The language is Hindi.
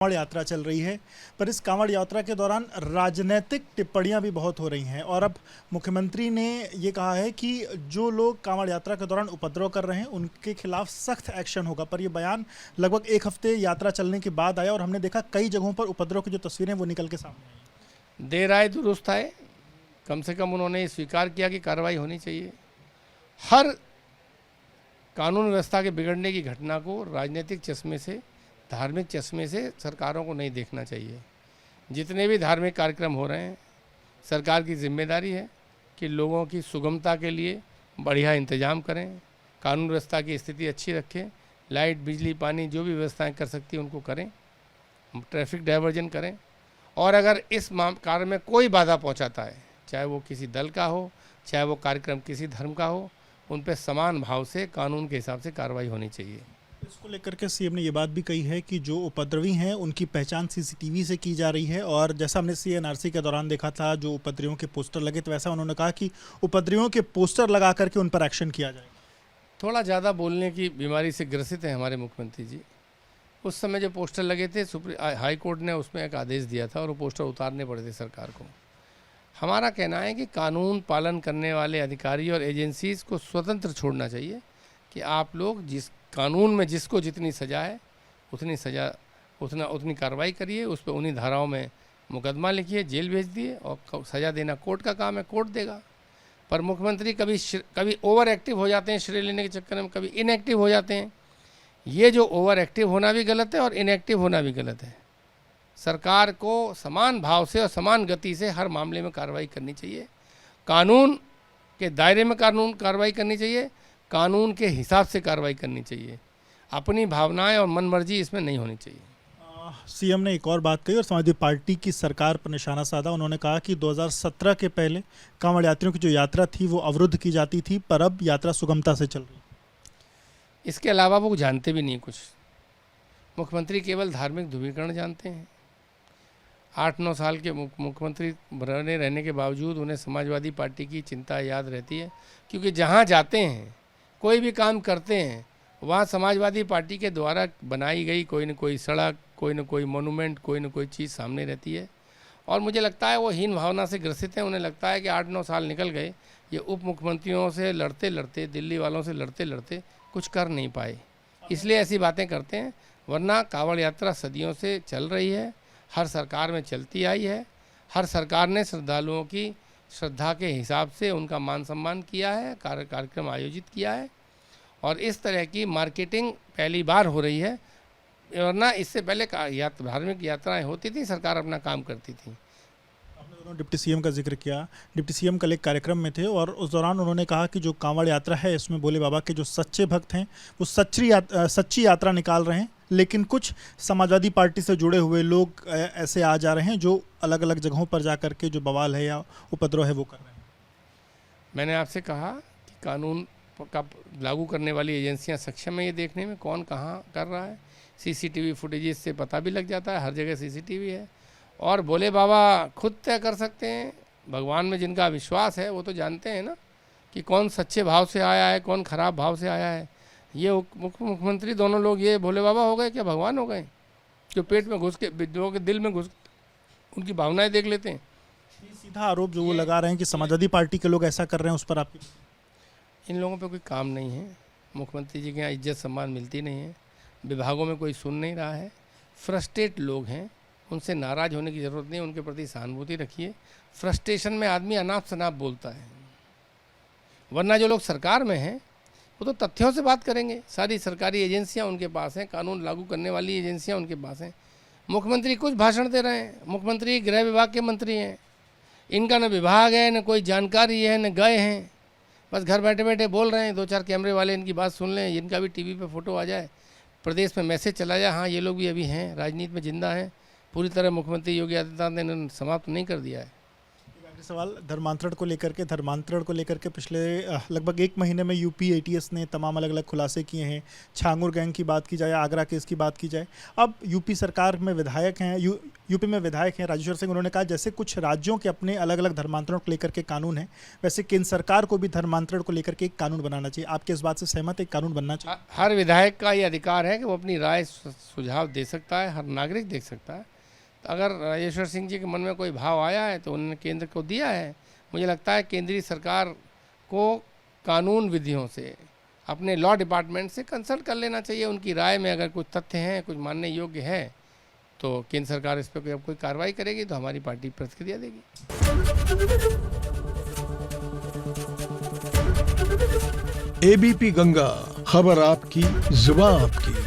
कांवड़ यात्रा चल रही है, पर इस कांवड़ यात्रा के दौरान राजनीतिक टिप्पणियां भी बहुत हो रही हैं और अब मुख्यमंत्री ने ये कहा है कि जो लोग कांवड़ यात्रा के दौरान उपद्रव कर रहे हैं उनके खिलाफ सख्त एक्शन होगा। पर यह बयान लगभग एक हफ्ते यात्रा चलने के बाद आया और हमने देखा कई जगहों पर उपद्रव की जो तस्वीरें वो निकल के सामने आई। देर आए दुरुस्त आए, कम से कम उन्होंने स्वीकार किया कि कार्रवाई होनी चाहिए। हर कानून व्यवस्था के बिगड़ने की घटना को राजनीतिक चश्मे से, धार्मिक चश्मे से सरकारों को नहीं देखना चाहिए। जितने भी धार्मिक कार्यक्रम हो रहे हैं, सरकार की जिम्मेदारी है कि लोगों की सुगमता के लिए बढ़िया इंतजाम करें, कानून व्यवस्था की स्थिति अच्छी रखें, लाइट, बिजली, पानी जो भी व्यवस्थाएं कर सकती हैं उनको करें, ट्रैफिक डाइवर्जन करें। और अगर इस कार्य में कोई बाधा पहुंचाता है, चाहे वो किसी दल का हो, चाहे वो कार्यक्रम किसी धर्म का हो, उन पर समान भाव से कानून के हिसाब से कार्रवाई होनी चाहिए। इसको लेकर के सीएम ने ये बात भी कही है कि जो उपद्रवी हैं उनकी पहचान सीसीटीवी से की जा रही है और जैसा हमने सीएनआरसी के दौरान देखा था जो उपद्रवियों के पोस्टर लगे, तो वैसा उन्होंने कहा कि उपद्रवियों के पोस्टर लगा करके उन पर एक्शन किया जाए। थोड़ा ज़्यादा बोलने की बीमारी से ग्रसित हैं हमारे मुख्यमंत्री जी। उस समय जो पोस्टर लगे थे, हाई कोर्ट ने उसमें एक आदेश दिया था और वो पोस्टर उतारने पड़े थे सरकार को। हमारा कहना है कि कानून पालन करने वाले अधिकारी और एजेंसीज़ को स्वतंत्र छोड़ना चाहिए कि आप लोग जिस कानून में जिसको जितनी सज़ा है उतनी सज़ा उतनी कार्रवाई करिए, उस पर उन्हीं धाराओं में मुकदमा लिखिए, जेल भेज दिए, और सज़ा देना कोर्ट का काम है, कोर्ट देगा। पर मुख्यमंत्री कभी ओवर एक्टिव हो जाते हैं श्रेय लेने के चक्कर में, कभी इनएक्टिव हो जाते हैं। ये जो ओवर एक्टिव होना भी गलत है और इनएक्टिव होना भी गलत है। सरकार को समान भाव से और समान गति से हर मामले में कार्रवाई करनी चाहिए। कानून के दायरे में कार्रवाई करनी चाहिए, कानून के हिसाब से कार्रवाई करनी चाहिए। अपनी भावनाएं और मनमर्जी इसमें नहीं होनी चाहिए। सीएम ने एक और बात कही और समाजवादी पार्टी की सरकार पर निशाना साधा। उन्होंने कहा कि 2017 के पहले कांवड़ यात्रियों की जो यात्रा थी वो अवरुद्ध की जाती थी, पर अब यात्रा सुगमता से चल रही है। इसके अलावा वो जानते भी नहीं कुछ। मुख्यमंत्री केवल धार्मिक ध्रुवीकरण जानते हैं। 8-9 साल के मुख्यमंत्री बने रहने के बावजूद उन्हें समाजवादी पार्टी की चिंता याद रहती है, क्योंकि जहाँ जाते हैं, कोई भी काम करते हैं, वहाँ समाजवादी पार्टी के द्वारा बनाई गई कोई न कोई सड़क, कोई न कोई मोनूमेंट, कोई न कोई चीज़ सामने रहती है। और मुझे लगता है वो हीन भावना से ग्रसित हैं। उन्हें लगता है कि 8-9 साल निकल गए, ये उप मुख्यमंत्रियों से लड़ते लड़ते, दिल्ली वालों से लड़ते लड़ते कुछ कर नहीं पाए, इसलिए ऐसी बातें करते हैं। वरना कांवड़ यात्रा सदियों से चल रही है, हर सरकार में चलती आई है। हर सरकार ने श्रद्धालुओं की श्रद्धा के हिसाब से उनका मान सम्मान किया है, कार्यक्रम आयोजित किया है। और इस तरह की मार्केटिंग पहली बार हो रही है, वरना इससे पहले धार्मिक यात्राएं होती थी, सरकार अपना काम करती थी। आपने दोनों डिप्टी सीएम का जिक्र किया। डिप्टी सीएम कल एक कार्यक्रम में थे और उस दौरान उन्होंने कहा कि जो कांवड़ यात्रा है इसमें भोले बाबा के जो सच्चे भक्त हैं वो सच्ची यात्रा निकाल रहे हैं, लेकिन कुछ समाजवादी पार्टी से जुड़े हुए लोग ऐसे आ जा रहे हैं जो अलग अलग जगहों पर जा कर के जो बवाल है या उपद्रव है वो कर रहे हैं। मैंने आपसे कहा कि कानून का लागू करने वाली एजेंसियां सक्षम है ये देखने में कौन कहाँ कर रहा है। सीसीटीवी फुटेजेस से पता भी लग जाता है, हर जगह सीसीटीवी है। और भोले बाबा खुद तय कर सकते हैं। भगवान में जिनका विश्वास है वो तो जानते हैं ना कि कौन सच्चे भाव से आया है, कौन खराब भाव से आया है। ये मुख्यमंत्री दोनों लोग ये भोले बाबा हो गए क्या भगवान हो गए, जो पेट में घुस के, लोगों के दिल में घुस उनकी भावनाएं देख लेते हैं। सीधा आरोप जो वो लगा रहे हैं कि समाजवादी पार्टी के लोग ऐसा कर रहे हैं, उस पर आपकी? इन लोगों पे कोई काम नहीं है। मुख्यमंत्री जी के यहाँ इज्जत सम्मान मिलती नहीं है, विभागों में कोई सुन नहीं रहा है। फ्रस्ट्रेट लोग हैं, उनसे नाराज़ होने की ज़रूरत नहीं, उनके प्रति सहानुभूति रखिए। फ्रस्ट्रेशन में आदमी अनाप शनाप बोलता है, वरना जो लोग सरकार में हैं वो तो तथ्यों से बात करेंगे। सारी सरकारी एजेंसियां उनके पास हैं, कानून लागू करने वाली एजेंसियां उनके पास हैं। मुख्यमंत्री कुछ भाषण दे रहे हैं। मुख्यमंत्री गृह विभाग के मंत्री हैं, इनका न विभाग है, न कोई जानकारी है, न गए हैं, बस घर बैठे बैठे बोल रहे हैं। 2-4 कैमरे वाले इनकी बात सुन लें, इनका भी टीवी पे फोटो आ जाए, प्रदेश में मैसेज चला जाए, हाँ ये लोग भी अभी हैं, राजनीति में जिंदा हैं। पूरी तरह मुख्यमंत्री योगी आदित्यनाथ ने इन्होंने समाप्त नहीं कर दिया है। सवाल धर्मांतरण को लेकर के पिछले लगभग 1 महीने में यूपी एटीएस ने तमाम अलग अलग खुलासे किए हैं। छांगुर गैंग की बात की जाए, आगरा केस की बात की जाए, अब यूपी सरकार में विधायक हैं, यूपी में विधायक हैं राजेश्वर सिंह, उन्होंने कहा जैसे कुछ राज्यों के अपने अलग अलग धर्मांतरण को लेकर के कानून है, वैसे केंद्र सरकार को भी धर्मांतरण को लेकर के एक कानून बनाना चाहिए। आपके इस बात से सहमत है, एक कानून बनना चाहिए? हर विधायक का ये अधिकार है कि वो अपनी राय सुझाव दे सकता है, हर नागरिक दे सकता है। तो अगर राजेश्वर सिंह जी के मन में कोई भाव आया है तो उन्होंने केंद्र को दिया है। मुझे लगता है केंद्रीय सरकार को कानून विधियों से, अपने लॉ डिपार्टमेंट से कंसल्ट कर लेना चाहिए। उनकी राय में अगर कुछ तथ्य हैं, कुछ मानने योग्य है, तो केंद्र सरकार इस पर कोई कार्रवाई करेगी तो हमारी पार्टी प्रतिक्रिया देगी। एबीपी गंगा, खबर आपकी, जुबान आपकी।